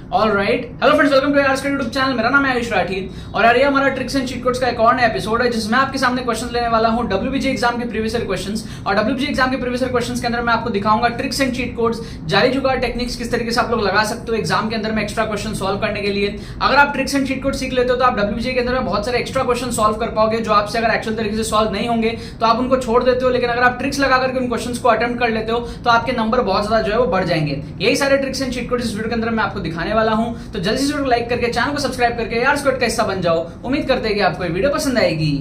Alright, hello friends, welcome two hours का YouTube channel. मेरा नाम है आयुष राठी और यार ये हमारा ट्रिक्स एंड चीट कोड्स का एक और नया एपिसोड है जिसमें आपके सामने क्वेश्चन लेने वाला हूं डब्ल्यूबीजी एग्जाम के प्रीवियस ईयर क्वेश्चंस। और डब्ल्यूबीजी एग्जाम के प्रीवियस ईयर क्वेश्चंस के अंदर मैं आपको दिखाऊंगा ट्रिक्स एंड चीट कोड्स, जाली जुगाड़ टेक्निक्स किस तरीके से आप लोग लगा सकते हो एग्जाम के अंदर में एक्स्ट्रा क्वेश्चन सॉल्व करने के लिए। अगर आप ट्रिक्स एंड चीट कोड सीख लेते हो तो आप डब्ल्यूबीजी के अंदर में बहुत सारे एक्स्ट्रा क्वेश्चन सॉल्व कर पाओगे जो आपसे अगर एक्चुअल तरीके से सॉल्व नहीं होंगे तो आप उनको छोड़ देते हो, लेकिन अगर आप ट्रिक्स लगा करके उन क्वेश्चंस को अटेम्प्ट कर लेते हो तो आपके नंबर बहुत ज्यादा जो है वो बढ़ जाएंगे। यही सारे ट्रिक्स एंड चीट कोड इस वीडियो के अंदर मैं आपको दिखाने वाला हूं, तो जल्दी से वीडियो को लाइक करके चैनल को सब्सक्राइब करके यार स्क्वाड का हिस्सा बन जाओ। उम्मीद करते हैं कि आपको ये वीडियो पसंद आएगी।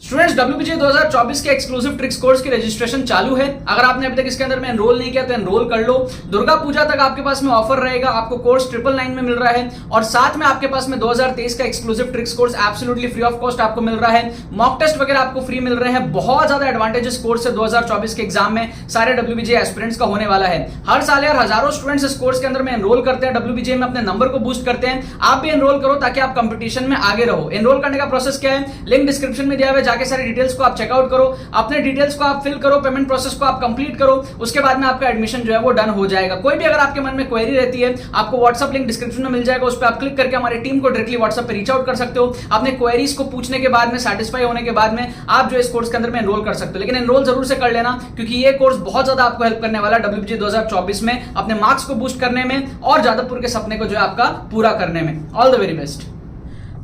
स्टूडेंट्स, डब्ल्यूबीजे 2024 के एक्सक्लूसिव ट्रिक्स कोर्स की रजिस्ट्रेशन चालू है। अगर आपने अभी तक इसके अंदर में एनरोल नहीं किया तो एनरोल कर लो। दुर्गा पूजा तक आपके पास में ऑफर रहेगा, आपको कोर्स 999 में मिल रहा है और साथ में आपके पास में 2023 का exclusive tricks course absolutely free of cost आपको मिल रहा है। मॉक टेस्ट वगैरह आपको फ्री मिल रहे हैं। बहुत ज्यादा एडवांटेजेस कोर्स है 2024 के एग्जाम में सारे डब्ल्यूबीजे एस्पिरेंट्स का होने वाला है। हर साल यार हजारों स्टूडेंट्स इस कोर्स के अंदर में एनरोल करते हैं, डब्ल्यूबीजे में अपने नंबर को बूस्ट करते हैं। आप भी एनरोल करो ताकि आप कंपटीशन में आगे रहो। एनरोल करने का प्रोसेस क्या है, लिंक डिस्क्रिप्शन में दिया हुआ है, जाके सारी डिटेल्स को आप चेकआउट करो, अपने डिटेल्स को आप फिल करो, पेमेंट प्रोसेस को आप कंप्लीट करो, उसके बाद में आपका एडमिशन जो है वो डन हो जाएगा। कोई भी अगर आपके मन में क्वेरी रहती है आपको व्हाट्सएप लिंक डिस्क्रिप्शन में मिल जाएगा, उस पर आप क्लिक करके हमारी टीम को डायरेक्टली व्हाट्सएप पे रीच आउट कर सकते हो। अपने क्वेरीज को पूछने के बाद में सेटिस्फाई होने के बाद में आप जो इस कोर्स के अंदर में एनरोल कर सकते हो, लेकिन एनरोल जरूर से कर लेना क्योंकि ये कोर्स बहुत ज्यादा आपको हेल्प करने वाला है डब्ल्यूबीजे 2024 में अपने मार्क्स को बूस्ट करने में और जादवपुर के सपने को जो है आपका पूरा करने में। All the very best.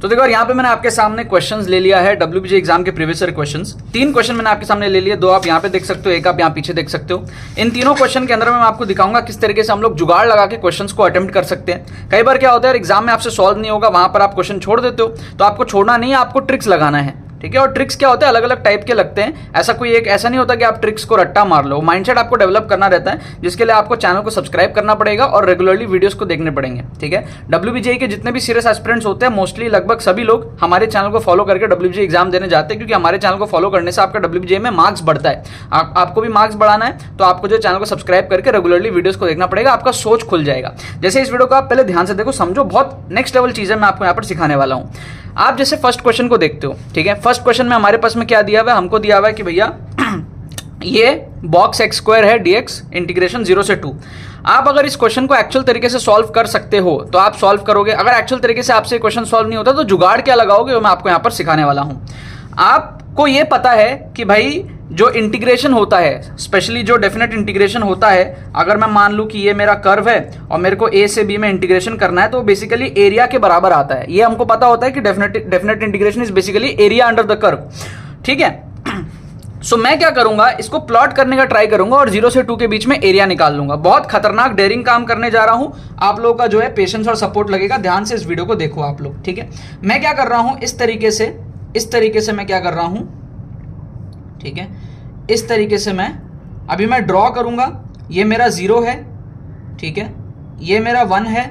तो देखो यहाँ पे मैंने आपके सामने क्वेश्चंस ले लिया है डब्ल्यूबीजे एग्जाम के प्रीवियस ईयर क्वेश्चंस। 3 क्वेश्चन मैंने आपके सामने ले लिए, 2 आप यहाँ पे देख सकते हो, एक आप यहाँ पीछे देख सकते हो। इन तीनों क्वेश्चन के अंदर मैं आपको दिखाऊंगा किस तरीके से हम लोग जुगाड़ लगा के क्वेश्चंस को अटेम्प्ट कर सकते हैं। कई बार क्या होता है एग्जाम में आपसे सॉल्व नहीं होगा, वहां पर आप क्वेश्चन छोड़ देते हो, तो आपको छोड़ना नहीं है, आपको ट्रिक्स लगाना है। ठीक है, और ट्रिक्स क्या होते हैं, अलग अलग टाइप के लगते हैं। ऐसा कोई एक ऐसा नहीं होता कि आप ट्रिक्स को रट्टा मार लो। माइंडसेट आपको डेवलप करना रहता है, जिसके लिए आपको चैनल को सब्सक्राइब करना पड़ेगा और रेगुलरली वीडियोस को देखने पड़ेंगे। ठीक है, डब्ल्यूबीजे के जितने भी सीरियस एस्पिरेंट्स होते हैं मोस्टली लगभग सभी लोग हमारे चैनल को फॉलो करके डब्ल्यूबीजे एग्जाम देने जाते हैं, क्योंकि हमारे चैनल को फॉलो करने से आपका डब्ल्यूबीजे में मार्क्स बढ़ता है। आपको भी मार्क्स बढ़ाना है तो आपको जो चैनल को सब्सक्राइब करके रेगुलरली वीडियोस को देखना पड़ेगा, आपका सोच खुल जाएगा। जैसे इस वीडियो को आप पहले ध्यान से देखो, समझो, बहुत नेक्स्ट लेवल चीजें मैं आपको यहाँ पर सिखाने वाला हूँ। आप जैसे फर्स्ट क्वेश्चन को देखते हो, ठीक है, फर्स्ट क्वेश्चन में हमारे पास में क्या दिया हुआ है, हमको दिया हुआ है कि भैया ये बॉक्स एक्स स्क्वायर है डीएक्स इंटीग्रेशन 0 से 2। आप अगर इस क्वेश्चन को एक्चुअल तरीके से सॉल्व कर सकते हो तो आप सॉल्व करोगे। अगर एक्चुअल तरीके से आपसे क्वेश्चन सॉल्व नहीं होता तो जुगाड़ क्या लगाओगे वो मैं आपको यहाँ पर सिखाने वाला हूँ। आपको ये पता है कि भाई जो इंटीग्रेशन होता है, स्पेशली जो डेफिनेट इंटीग्रेशन होता है, अगर मैं मान लूं कि ये मेरा कर्व है और मेरे को ए से बी में इंटीग्रेशन करना है तो बेसिकली एरिया के बराबर आता है। ये हमको पता होता है कि definite integration is basically area under the curve. ठीक है, सो मैं क्या करूंगा, इसको प्लॉट करने का ट्राई करूंगा और 0 से 2 के बीच में एरिया निकाल लूंगा। बहुत खतरनाक डेयरिंग काम करने जा रहा हूं, आप लोगों का जो है पेशेंस और सपोर्ट लगेगा। ध्यान से इस वीडियो को देखो आप लोग। ठीक है, मैं क्या कर रहा हूं, इस तरीके से मैं क्या कर रहा हूं, ठीक है, इस तरीके से मैं अभी मैं ड्रॉ करूंगा। ये मेरा 0 है, ठीक है, ये मेरा 1 है,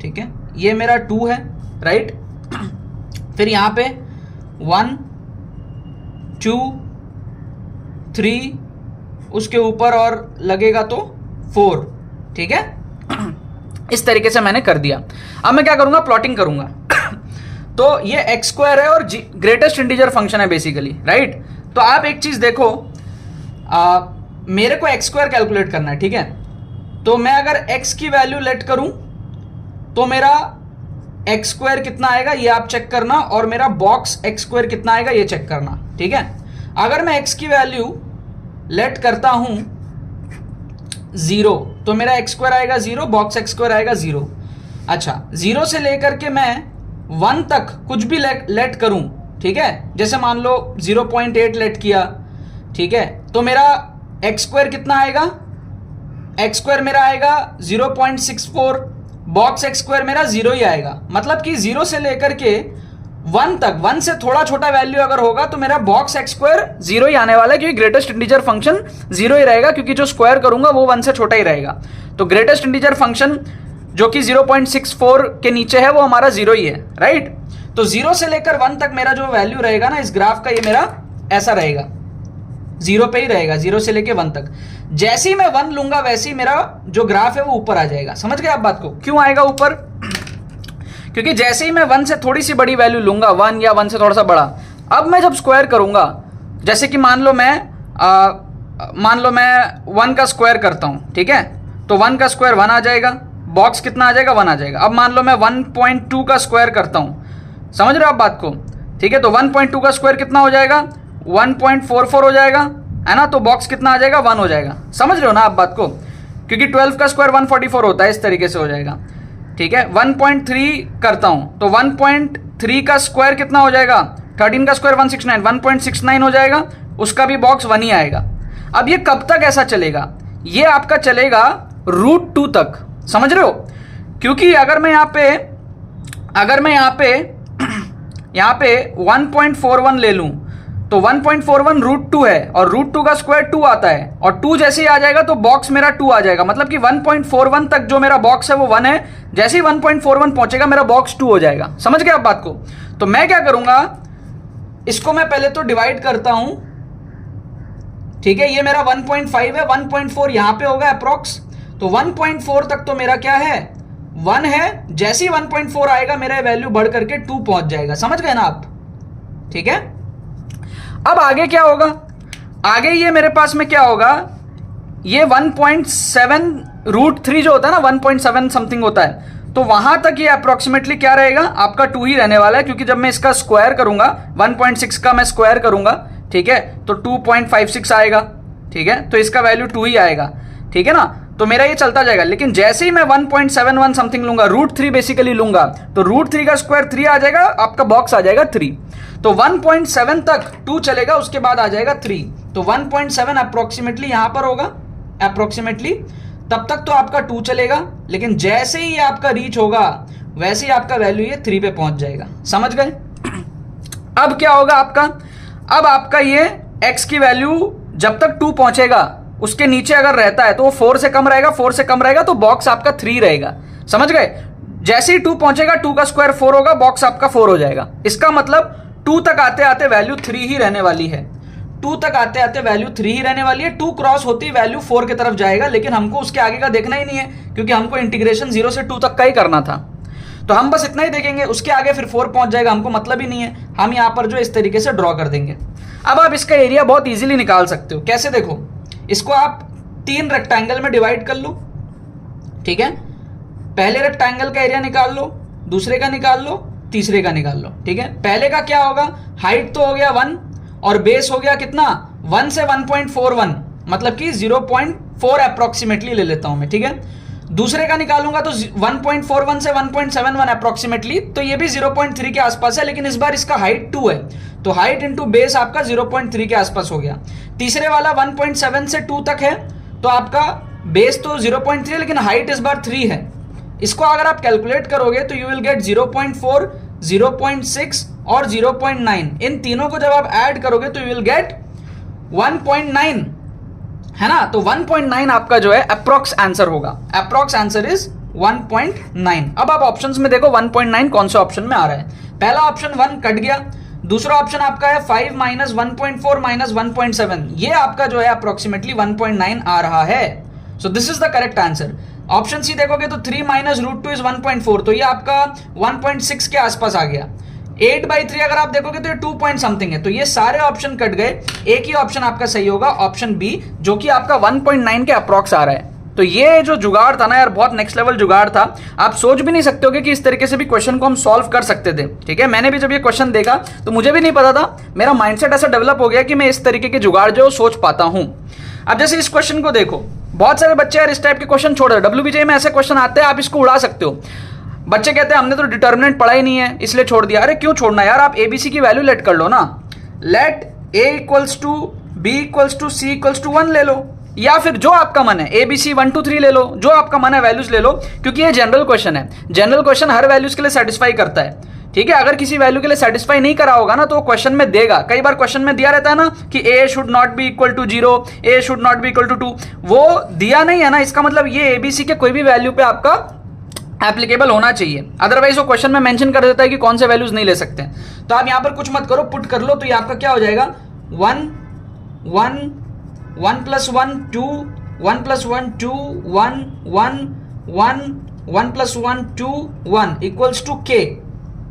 ठीक है, ये मेरा 2 है, राइट। फिर यहां पे 1 2 3, उसके ऊपर और लगेगा तो 4। ठीक है, इस तरीके से मैंने कर दिया। अब मैं क्या करूंगा, प्लॉटिंग करूंगा। तो ये एक्स स्क्वायर है और ग्रेटेस्ट इंटीजर फंक्शन है बेसिकली, राइट। तो आप एक चीज देखो, मेरे को एक्स स्क्वायर कैलकुलेट करना है, ठीक है। तो मैं अगर एक्स की वैल्यू लेट करूं तो मेरा एक्स स्क्वायर कितना आएगा ये आप चेक करना, और मेरा बॉक्स एक्स स्क्वायर कितना आएगा ये चेक करना। ठीक है, अगर मैं एक्स की वैल्यू लेट करता हूं 0 तो मेरा एक्स स्क्वायर आएगा 0, बॉक्स एक्स स्क्वायर आएगा 0। अच्छा, 0 से लेकर के मैं 1 तक कुछ भी लेट करूं, ठीक है, जैसे मान लो 0.8 लेट किया, ठीक है, तो मेरा एक्स स्क्वायर कितना आएगा, एक्स स्क्वायर मेरा आएगा 0.64, बॉक्स एक्स स्क्वायर मेरा 0 ही आएगा। मतलब कि 0 से लेकर के 1 तक, 1 से थोड़ा छोटा वैल्यू अगर होगा तो मेरा बॉक्स एक्स स्क्वायर 0 ही आने वाला है, क्योंकि ग्रेटेस्ट इंटीजर फंक्शन 0 ही रहेगा, क्योंकि जो स्क्वायर करूंगा वो 1 से छोटा ही रहेगा। तो ग्रेटेस्ट इंटीजर फंक्शन जो कि 0.64 के नीचे है वो हमारा 0 ही है, राइट। तो 0 से लेकर 1 तक मेरा जो वैल्यू रहेगा ना इस ग्राफ का, ये मेरा ऐसा रहेगा, 0 पे ही रहेगा, 0 से लेके 1 तक। जैसे ही मैं 1 लूंगा वैसे ही मेरा जो ग्राफ है वो ऊपर आ जाएगा। समझ गए आप बात को? क्यों आएगा ऊपर? क्योंकि जैसे ही मैं 1 से थोड़ी सी बड़ी वैल्यू लूंगा, 1 या 1 से थोड़ा सा बड़ा, अब मैं जब स्क्वायर करूंगा जैसे कि मान लो मैं 1 का स्क्वायर करता हूँ, ठीक है, तो 1 का स्क्वायर 1 आ जाएगा, बॉक्स कितना आ जाएगा 1 आ जाएगा। अब मान लो मैं 1.2 का स्क्वायर करता हूँ, समझ रहे हो आप बात को, ठीक है, तो 1.2 का स्क्वायर कितना हो जाएगा 1.44 हो जाएगा, है ना, तो बॉक्स कितना आ जाएगा 1 हो जाएगा। समझ रहे हो ना आप बात को, क्योंकि 12 का स्क्वायर 144 होता है, इस तरीके से हो जाएगा, ठीक है। 1.3 करता हूँ तो 1.3 का स्क्वायर कितना हो जाएगा, 13 का स्क्वायर 169, 1.69 हो जाएगा, उसका भी बॉक्स 1 ही आएगा। अब ये कब तक ऐसा चलेगा, ये आपका चलेगा √2 तक, समझ रहे हो, क्योंकि अगर मैं यहाँ पे 1.41 ले लूँ तो 1.41 √2 है और √2 का स्क्वायर 2 आता है, और 2 जैसे ही आ जाएगा तो बॉक्स मेरा 2 आ जाएगा, मतलब कि 1.41 तक जो मेरा बॉक्स है वो 1 है, जैसे ही 1.41 पहुंचेगा मेरा बॉक्स 2 हो जाएगा। समझ गए आप बात को। तो मैं क्या करूंगा, इसको मैं पहले तो डिवाइड करता हूं, ठीक है, ये मेरा 1.5 है, 1.4 यहां पे होगा अप्रोक्स, तो 1.4 तक तो मेरा क्या है 1 है, जैसे ही 1.4 आएगा मेरा वैल्यू बढ़ करके 2 पहुंच जाएगा। समझ गए ना आप, ठीक है। अब आगे क्या होगा, आगे ये मेरे पास में क्या होगा, ये 1.7 √3 जो होता है ना 1.7 समथिंग होता है, तो वहां तक ये अप्रोक्सीमेटली क्या रहेगा आपका 2 ही रहने वाला है, क्योंकि जब मैं इसका स्क्वायर करूंगा 1.6 का मैं स्क्वायर करूंगा, ठीक है, तो 2.56 आएगा, ठीक है, तो इसका वैल्यू 2 ही आएगा, ठीक है ना। तो मेरा ये चलता जाएगा, लेकिन जैसे ही मैं 1.71 समथिंग लूंगा, √3 बेसिकली लूंगा, तो √3 का स्क्वायर 3 आ जाएगा, आपका बॉक्स आ जाएगा 3, तो 1.7 तक 2 चलेगा, उसके बाद आ जाएगा 3, तो 1.7 अप्रोक्सीमेटली यहां पर होगा अप्रोक्सीमेटली, तब तक तो आपका 2 चलेगा, लेकिन जैसे ही आपका रीच होगा वैसे ही आपका वैल्यू ये 3 पे पहुंच जाएगा। समझ गए। अब क्या होगा आपका, अब आपका ये x की वैल्यू जब तक 2 पहुंचेगा, उसके नीचे अगर रहता है तो वो 4 से कम रहेगा, 4 से कम रहेगा तो बॉक्स आपका 3 रहेगा। समझ गए। जैसे ही 2 पहुंचेगा 2 का स्क्वायर 4 होगा, बॉक्स आपका 4 हो जाएगा। इसका मतलब 2 तक आते आते वैल्यू 3 ही रहने वाली है, 2 तक आते आते वैल्यू 3 ही रहने वाली है। 2 क्रॉस होती वैल्यू 4 की तरफ जाएगा, लेकिन हमको उसके आगे का देखना ही नहीं है, क्योंकि हमको इंटीग्रेशन 0 से 2 तक का ही करना था, तो हम बस इतना ही देखेंगे, उसके आगे फिर 4 पहुंच जाएगा, हमको मतलब ही नहीं है। हम यहां पर जो इस तरीके से ड्रॉ कर देंगे। अब आप इसका एरिया बहुत इजीली निकाल सकते हो। कैसे, देखो, इसको आप 3 रेक्टेंगल में डिवाइड कर लो, ठीक है, पहले रेक्टेंगल का एरिया निकाल लो, दूसरे का निकाल लो, तीसरे का निकाल लो, ठीक है। पहले का क्या होगा, हाइट तो हो गया 1 और बेस हो गया कितना 1 से 1.41, मतलब कि 0.4 अप्रोक्सीमेटली ले लेता हूं मैं, ठीक है। दूसरे का निकालूंगा तो 1.41 से 1.71 अप्रोक्सीमेटली, तो ये भी 0.3 के आसपास है, लेकिन इस बार इसका हाइट 2 है, तो हाइट इंटू बेस आपका 0.3 के आसपास हो गया। तीसरे वाला 1.7 से 2 तक है, तो आपका बेस तो 0.3 है, लेकिन हाइट इस बार 3 है। इसको अगर आप कैलकुलेट करोगे तो यू विल गेट 0.4, 0.6 और 0.9। इन तीनों को जब आप ऐड करोगे तो यू विल गेट 1.9, है ना। तो 1.9 आपका जो है अप्रोक्स आंसर होगा। Approx answer is 1.9। अब आप ऑप्शंस में देखो 1.9 कौन से ऑप्शन में आ रहा है। पहला ऑप्शन 1 कट गया, दूसरा ऑप्शन आपका है 5 माइनस 1.4 माइनस 1.7, ये आपका जो है अप्रोक्सीमेटली 1.9 आ रहा है। So this is the correct answer. Option C देखोगे तो 3 माइनस √2 इज 1.4, तो ये आपका 1.6 के आसपास आ गया। 8/3 अगर आप देखोगे तो ये 2 पॉइंट समथिंग है, तो ये सारे ऑप्शन कट गए, एक ही ऑप्शन आपका सही होगा, ऑप्शन बी, जो कि आपका 1.9 के अप्रॉक्स आ रहा है। तो ये जो जुगाड़ था ना यार, बहुत नेक्स्ट लेवल जुगाड़ था। आप सोच भी नहीं सकते होगे कि इस तरीके से भी क्वेश्चन को हम सॉल्व कर सकते थे, ठीक है। मैंने भी जब ये क्वेश्चन देखा तो मुझे भी नहीं पता था, मेरा माइंडसेट ऐसा डेवलप हो गया कि मैं इस तरीके के जुगाड़ जो सोच पाता हूं। अब जैसे इस क्वेश्चन को देखो, बहुत सारे बच्चे यार इस टाइप के क्वेश्चन छोड़ रहे हैं। WBJ में ऐसे क्वेश्चन आते हैं, आप इसको उड़ा सकते हो। बच्चे कहते हैं हमने तो डिटर्मिनेंट पढ़ा ही नहीं है इसलिए छोड़ दिया। अरे क्यों छोड़ना यार, आप ABC की वैल्यू लेट कर लो ना। Let A equals to B equals to C equals to 1 ले लो, या फिर जो आपका मन है ABC 1 2 3 ले लो, जो आपका मन है वैल्यूज ले लो, क्योंकि ये जनरल क्वेश्चन है। जनरल क्वेश्चन हर वैल्यूज के लिए सेटिस्फाई करता है, ठीक है। अगर किसी वैल्यू के लिए सेटिस्फाई नहीं करा होगा ना तो वो क्वेश्चन में देगा। कई बार क्वेश्चन में दिया रहता है ना कि A should not be equal to 0, A should not be equal to 2, वो दिया नहीं है ना, इसका मतलब ये ABC के कोई भी वैल्यू पे आपका एप्लीकेबल होना चाहिए। अदरवाइज वो क्वेश्चन में मेंशन कर देता है कि कौन से वैल्यूज नहीं ले सकते। तो आप यहां पर कुछ मत करो, पुट कर लो, तो ये आपका क्या हो जाएगा 1 1 1 + 1 2 1 + 1 2 1 1 1 1 + 1 2 1 इक्वल्स टू K,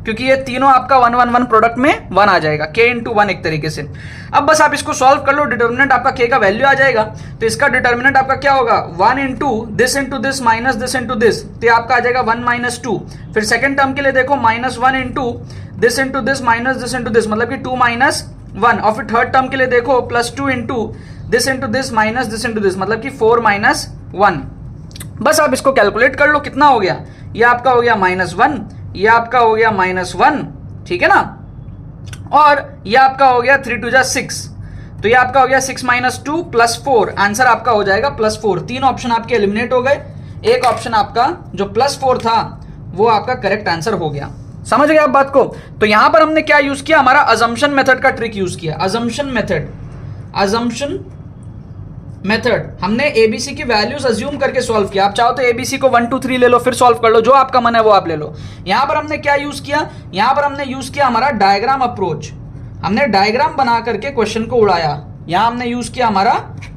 क्योंकि ये तीनों आपका 1 1 1 प्रोडक्ट में 1 आ जाएगा, k इंटू 1 एक तरीके से। अब बस आप इसको सॉल्व कर लो, डिटर्मिनेंट आपका k का वैल्यू आ जाएगा, तो इसका डिटर्मिनेंट आपका क्या होगा 1 into this minus this into this, तो आपका आ जाएगा 1 माइनस 2। फिर सेकंड टर्म के लिए देखो -1 into this minus this into this, मतलब कि 2 माइनस 1। और फिर थर्ड टर्म के लिए देखो +2 into this minus this into this, मतलब कि 4 माइनस 1। बस आप इसको कैलकुलेट कर लो, कितना हो गया, ये आपका हो गया -1, ये आपका हो गया -1, ठीक है ना, और ये आपका हो गया 3 2 6, तो ये आपका हो गया 6 माइनस 2 प्लस 4, आंसर आपका हो जाएगा +4। तीन ऑप्शन आपके एलिमिनेट हो गए, एक ऑप्शन आपका जो +4 था वो आपका करेक्ट आंसर हो गया। समझ गए आप बात को? तो यहां पर हमने क्या यूज किया, हमारा अजम्पशन मेथड का ट्रिक यूज किया। अजम्पशन मेथड हमने एबीसी की वैल्यूज अज्यूम करके सॉल्व किया। आप चाहो तो एबीसी को 1 2 3 ले लो, फिर सॉल्व कर लो, जो आपका मन है वो आप ले लो। यहां पर हमने क्या यूज किया, यहां पर हमने यूज किया हमारा डायग्राम अप्रोच। हमने डायग्राम बना करके क्वेश्चन को उड़ाया, यहां हमने यूज किया हमारा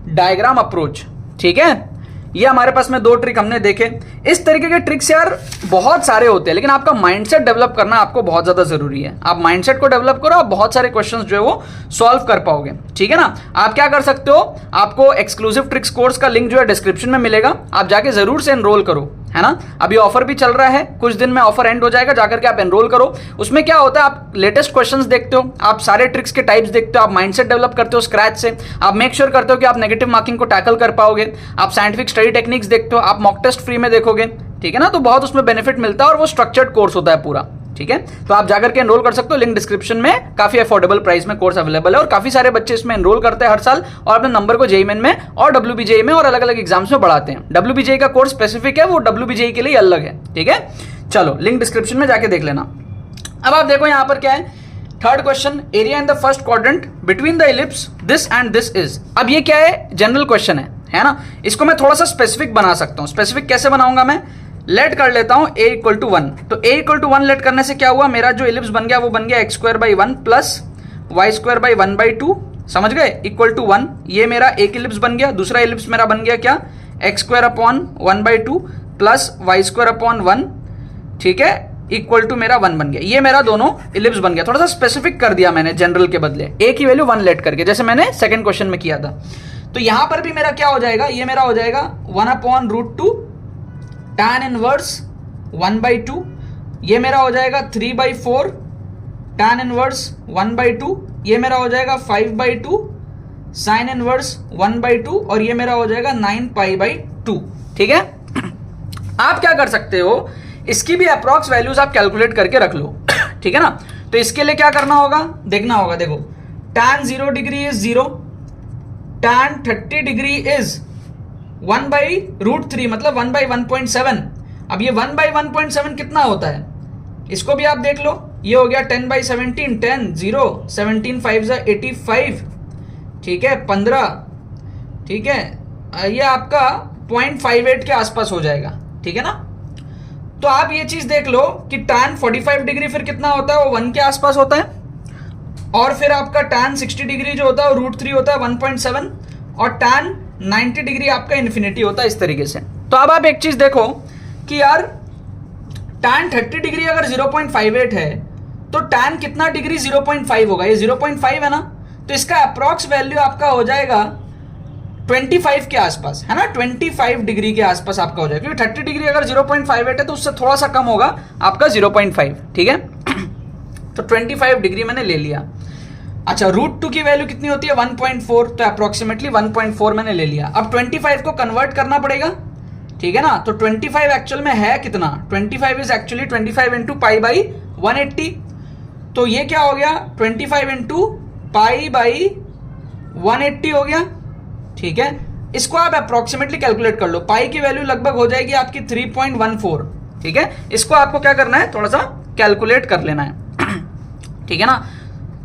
डायग्राम अप्रोच, ठीक है। ये हमारे पास में 2 ट्रिक हमने देखे। इस तरीके के ट्रिक्स यार बहुत सारे होते हैं, लेकिन आपका माइंडसेट डेवलप करना आपको बहुत ज्यादा जरूरी है। आप माइंडसेट को डेवलप करो, आप बहुत सारे क्वेश्चंस जो है वो सॉल्व कर पाओगे, ठीक है ना। आप क्या कर सकते हो, आपको एक्सक्लूसिव ट्रिक्स कोर्स का लिंक जो है डिस्क्रिप्शन में मिलेगा, आप जाके जरूर से एनरोल करो, है ना। अभी ऑफर भी चल रहा है, कुछ दिन में ऑफर एंड हो जाएगा, जाकर के आप एनरोल करो। उसमें क्या होता है, आप लेटेस्ट क्वेश्चंस देखते हो, आप सारे ट्रिक्स के टाइप्स देखते हो, आप माइंडसेट डेवलप करते हो स्क्रैच से, आप मेक श्योर करते हो कि आप नेगेटिव मार्किंग को टैकल कर पाओगे, आप साइंटिफिक स्टडी टेक्निक्स देखते हो, आप मॉक टेस्ट फ्री में देखोगे, ठीक है ना। तो बहुत उसमें बेनिफिट मिलता है और वो स्ट्रक्चर्ड कोर्स होता है पूरा, ठीक है। तो आप जाकर के एनरोल कर सकते हो, लिंक डिस्क्रिप्शन में, काफी अफोर्डेबल प्राइस में कोर्स अवेलेबल है और काफी सारे बच्चे इसमें एनरोल करते हैं हर साल और अपने नंबर को जेईई मेन में और डब्ल्यूबीजेई में और अलग अलग एग्जाम्स में बढ़ाते हैं। डब्ल्यूबीजेई का कोर्स स्पेसिफिक है, वो डब्ल्यूबीजेई के लिए अलग है, ठीक है। चलो लिंक डिस्क्रिप्शन में जाके देख लेना। अब आप देखो यहां पर क्या है, third question, area in the first quadrant between the ellipse this and this is. अब ये क्या है, जनरल क्वेश्चन है ना। इसको मैं थोड़ा सा स्पेसिफिक बना सकता हूं। स्पेसिफिक कैसे बनाऊंगा मैं, लेट कर लेता हूं a = 1। तो a = 1 लेट करने से क्या हुआ, मेरा जो इलिप्स बन गया वो बन गया x²/1 प्लस y²/1/2, समझ गए, =1। ये मेरा एक इलिप्स बन गया, दूसरा इलिप्स मेरा बन गया क्या, x²/1/2 प्लस y²/1, ठीक है, इक्वल टू मेरा 1 बन गया। ये मेरा दोनों इलिप्स बन गया। थोड़ा सा स्पेसिफिक कर दिया मैंने जनरल के बदले, a की वैल्यू 1 लेट करके, जैसे मैंने सेकंड क्वेश्चन में किया था। तो यहां पर भी मेरा क्या हो जाएगा, ये मेरा हो जाएगा 1/√2 tan इनवर्स 1/2, ये मेरा हो जाएगा 3/4 tan इनवर्स 1/2, ये मेरा हो जाएगा 5/2 sin इनवर्स 1/2 और ये मेरा हो जाएगा 9π/2, ठीक है। आप क्या कर सकते हो, इसकी भी अप्रॉक्स वैल्यूज आप कैलकुलेट करके रख लो, ठीक है ना। तो इसके लिए क्या करना होगा, देखना होगा, देखो tan 0 degree is 0, tan 30 degree is 1/√3 मतलब 1/1.7। अब ये 1/1.7 कितना होता है, इसको भी आप देख लो, ये हो गया 10/17, 10 0 17 5 85, ठीक है, 15, ठीक है, ये आपका 0.58 के आसपास हो जाएगा, ठीक है ना। तो आप ये चीज देख लो कि tan 45 डिग्री फिर कितना होता है, वो 1 के आसपास होता है, और फिर आपका tan 60 डिग्री जो होता है वो √3 होता है 1.7, और tan 90 डिग्री आपका इन्फिनिटी होता है, इस तरीके से। तो अब आप एक चीज देखो कि यार tan 30 डिग्री अगर 0.58 है तो tan कितना डिग्री 0.5 होगा, ये 0.5 है ना। तो इसका अप्रॉक्स वैल्यू आपका हो जाएगा 25 के आसपास, है ना, 25 डिग्री के आसपास आपका हो जाएगा, क्योंकि 30 डिग्री अगर 0.58 है तो उससे थोड़ा सा कम होगा आपका 0.5, ठीक है। तो 25 डिग्री मैंने ले लिया। अच्छा, √2 की वैल्यू कितनी होती है 1.4, तो अप्रोक्सीमेटली 1.4 मैंने ले लिया। अब 25 को कन्वर्ट करना पड़ेगा, ठीक है ना। तो 25 एक्चुअल में है कितना, 25 इज एक्चुअली 25 इंटू π/180। तो ये क्या हो गया, 25 इंटू π/180 हो गया, ठीक है। इसको आप अप्रोक्सीमेटली कैलकुलेट कर लो, पाई की वैल्यू लगभग हो जाएगी आपकी 3.14, ठीक है। इसको आपको क्या करना है, थोड़ा सा कैलकुलेट कर लेना है, ठीक है ना।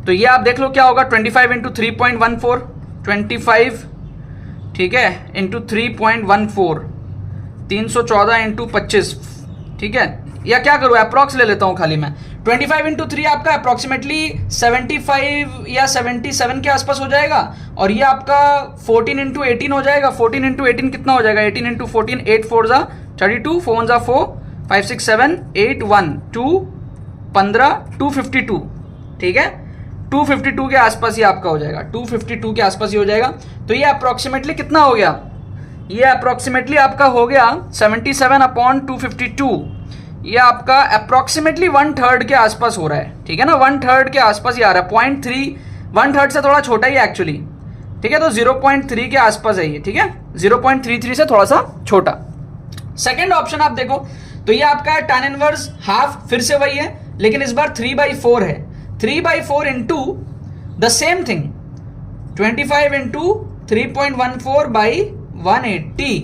तो ये आप देख लो क्या होगा, 25 इंटू 3.14, 25, ठीक है, इंटू 3.14, 314 इंटू 25, ठीक है। या क्या करूँ, अप्रॉक्स ले लेता हूँ खाली मैं, 25 इंटू 3 आपका अप्रोक्सीमेटली 75 या 77 के आसपास हो जाएगा, और ये आपका 14 इंटू 18 हो जाएगा। 14 इंटू 18 कितना हो जाएगा, 18 इंटू 14, 8 4 32, 4 1 4, 5 6 7 8 1 2 15 252, ठीक है, 252 के आसपास ये आपका हो जाएगा, 252 के आसपास ये हो जाएगा। तो ये अप्रोक्सीमेटली कितना हो गया, ये अप्रोक्सीमेटली आपका हो गया 77/252, ये आपका अप्रोक्सीमेटली 1/3 के आसपास हो रहा है, ठीक है ना, 1/3 के आसपास ये आ रहा है, 0.3, 1/3 से थोड़ा छोटा ही एक्चुअली, ठीक है, तो 0.3 के आसपास है ये, ठीक है, 0.33 से थोड़ा सा छोटा। सेकेंड ऑप्शन आप देखो तो ये आपका tan इनवर्स हाफ, फिर से वही है लेकिन इस बार 3/4 है, 3/4 into the same thing 25 into 3.14/180,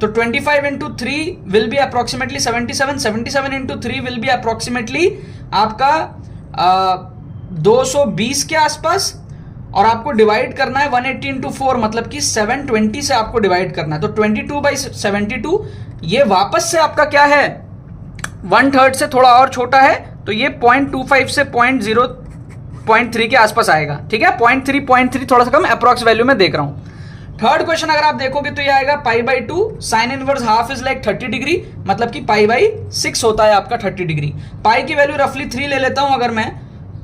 तो 25 into 3 will be approximately 77, 77 into 3 will be approximately आपका 220 के आसपास, और आपको डिवाइड करना है 180 इंटू 4, मतलब कि 720 से आपको डिवाइड करना है, तो 22/72 ये वापस से आपका क्या है 1/3 से थोड़ा और छोटा है, तो ये 0.25 से 0.3 के आसपास आएगा, ठीक है, 0.3 थोड़ा सा कम अप्रॉक्स वैल्यू में देख रहा हूं। थर्ड क्वेश्चन अगर आप देखोगे तो ये आएगा π/2, sine inverse half is like 30 degree, मतलब कि π/6 होता है आपका 30 डिग्री। पाई की वैल्यू रफली 3 ले लेता हूं अगर मैं,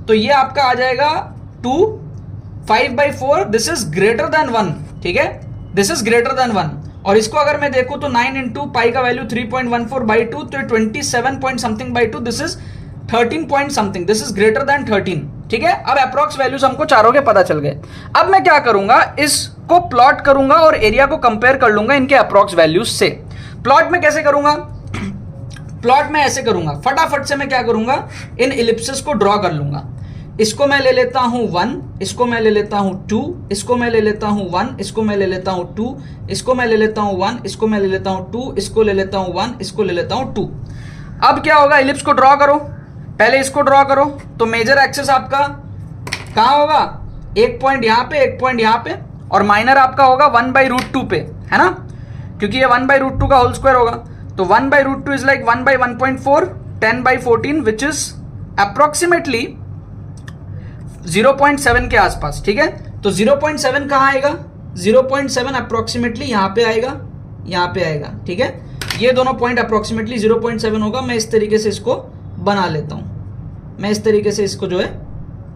तो ये आपका आ जाएगा 2, 5/4, दिस इज ग्रेटर देन 1, ठीक है, दिस इज ग्रेटर देन 1, और इसको अगर मैं देखूं तो 9 इंटू पाई का वैल्यू 3.14/2, तो 27 point something by 2, this is 13 point something, this is greater than 13, ठीक है। अब अप्रॉक्स वैल्यूज हमको चारों के पता चल गए। अब मैं क्या करूंगा, इसको प्लॉट करूंगा और एरिया को कंपेयर कर लूंगा इनके अप्रॉक्स वैल्यूज से। प्लॉट में कैसे करूंगा, प्लॉट में ऐसे करूंगा, फटाफट से मैं क्या करूंगा, इन इलिप्सेस को ड्रॉ कर लूंगा। इसको मैं ले लेता हूं 1, इसको मैं ले लेता हूं 2, इसको मैं ले लेता हूं 1, इसको मैं ले लेता हूं 2, इसको मैं ले लेता हूं 1, इसको मैं ले लेता हूं 2, इसको ले लेता हूं 1, इसको ले लेता हूं 2। अब क्या होगा, इलिप्स को ड्रॉ करो, पहले इसको ड्रॉ करो, तो मेजर एक्सिस आपका कहां होगा, एक पॉइंट यहां पे, एक पॉइंट यहां पे, और माइनर आपका होगा 1/√2 पे, है ना, क्योंकि ये 1/√2 का होल स्क्वायर होगा, तो 1/√2 is like 1/1.4, 10/14 which is approximately 0.7 के आसपास, ठीक है। तो 0.7 कहां आएगा, 0.7 अप्रोक्सीमेटली यहां पे आएगा, यहां पे आएगा, ठीक है, ये दोनों पॉइंट अप्रोक्सीमेटली 0.7 होगा। मैं इस तरीके से इसको बना लेता हूं, मैं इस तरीके से इसको जो है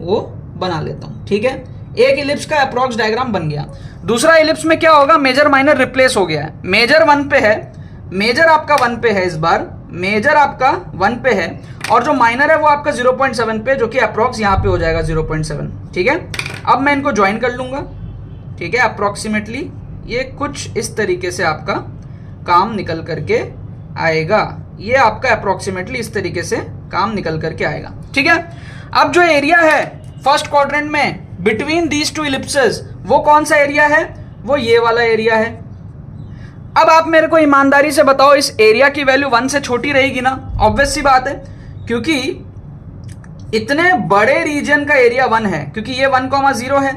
वो बना लेता हूं, ठीक है। एक इलिप्स का अप्रॉक्स डायग्राम बन गया। दूसरा इलिप्स में क्या होगा, मेजर माइनर रिप्लेस हो गया है, मेजर 1 पे है, मेजर आपका 1 पे है, इस बार मेजर आपका 1 पे है, और जो माइनर है वो आपका 0.7 पे, जो कि अप्रॉक्स यहां पे हो जाएगा 0.7, ठीक है। अब मैं इनको ज्वाइन कर लूंगा, ठीक है, अप्रॉक्सीमेटली ये कुछ इस तरीके से आपका काम निकल करके आएगा, ये आपका अप्रॉक्सीमेटली इस तरीके से काम निकल करके आएगा, ठीक है। अब जो एरिया है फर्स्ट क्वाड्रेंट में बिटवीन दीज टू इलिप्सेस, वो कौन सा एरिया है, वो ये वाला एरिया है। अब आप मेरे को ईमानदारी से बताओ, इस एरिया की वैल्यू 1 से छोटी रहेगी ना, ऑब्वियस सी बात है, क्योंकि इतने बड़े रीजन का एरिया 1 है, क्योंकि ये 1,0 है,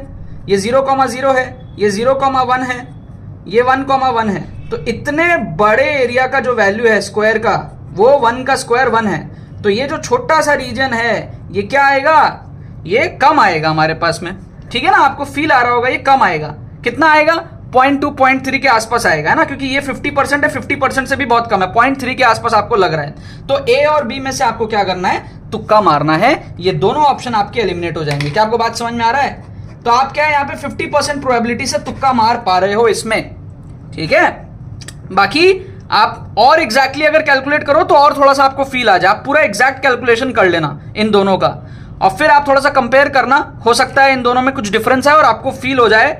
ये 0,0 है, ये 0,1 है, ये 1,1 है, तो इतने बड़े एरिया का जो वैल्यू है स्क्वायर का, वो 1 का स्क्वायर 1 है, तो ये जो छोटा सा रीजन है ये क्या आएगा, ये कम आएगा हमारे पास में, ठीक है ना, आपको फील आ रहा होगा, ये कम आएगा, कितना आएगा, 0.2 0.3 के आसपास आएगा, है ना, क्योंकि ये 50% है, 50% से भी बहुत कम है, 0.3 के आसपास आपको लग रहा है। तो ए और बी में से आपको क्या करना है, तुक्का मारना है, ये दोनों ऑप्शन आपके एलिमिनेट हो जाएंगे। क्या आपको बात समझ में आ रहा है? तो आप क्या है यहाँ पे 50% प्रोबेबिलिटी से तुक्का मार पा रहे हो इसमें, ठीक है। बाकी आप और एग्जैक्टली अगर कैलकुलेट करो तो और थोड़ा सा आपको फील आ जाए, आप पूरा एग्जैक्ट कैलकुलेशन कर लेना इन दोनों का, और फिर आप थोड़ा सा कंपेयर करना, हो सकता है इन दोनों में कुछ डिफरेंस है और आपको फील हो जाए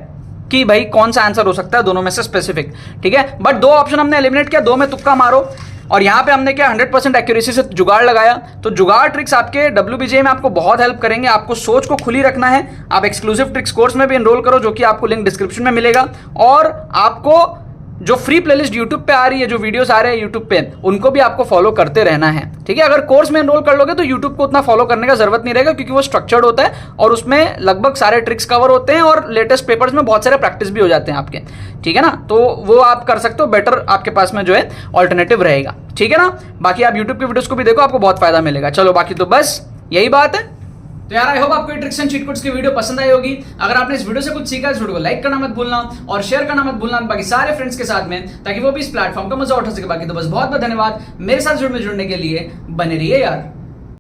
कि भाई कौन सा आंसर हो सकता है दोनों में से स्पेसिफिक, ठीक है। बट 2 ऑप्शन हमने एलिमिनेट किया, 2 में तुक्का मारो, और यहां पे हमने क्या 100% एक्यूरेसी से जुगाड़ लगाया। तो जुगाड़ ट्रिक्स आपके WBJ में आपको बहुत हेल्प करेंगे, आपको सोच को खुली रखना है। आप एक्सक्लूसिव ट्रिक्स कोर्स में भी एनरोल करो, जो कि आपको लिंक डिस्क्रिप्शन में मिलेगा, और आपको जो फ्री प्लेलिस्ट यूट्यूब पे आ रही है, जो वीडियोस आ रहे हैं यूट्यूब पे, उनको भी आपको फॉलो करते रहना है, ठीक है। अगर कोर्स में एनरोल कर लोगे तो यूट्यूब को उतना फॉलो करने का जरूरत नहीं रहेगा, क्योंकि वो स्ट्रक्चर्ड होता है और उसमें लगभग सारे ट्रिक्स कवर होते हैं और लेटेस्ट पेपर्स में बहुत सारे प्रैक्टिस भी हो जाते हैं आपके, ठीक है ना। तो वो आप कर सकते हो, बेटर आपके पास में जो है ऑल्टरनेटिव रहेगा, ठीक है ना। बाकी आप यूट्यूब के वीडियोस को भी देखो, आपको बहुत फायदा मिलेगा। चलो बाकी तो बस यही बात है। तो यार आई होप आपको ट्रिक्स एंड चीट कोड्स की वीडियो पसंद आई होगी। अगर आपने इस वीडियो से कुछ सीखा, इस वीडियो को लाइक करना मत भूलना और शेयर करना मत भूलना बाकी सारे फ्रेंड्स के साथ में, ताकि वो भी इस प्लेटफॉर्म का मजा उठा सके। बाकी तो बस बहुत बहुत धन्यवाद मेरे साथ जुड़ने के लिए, बने रहिए यार।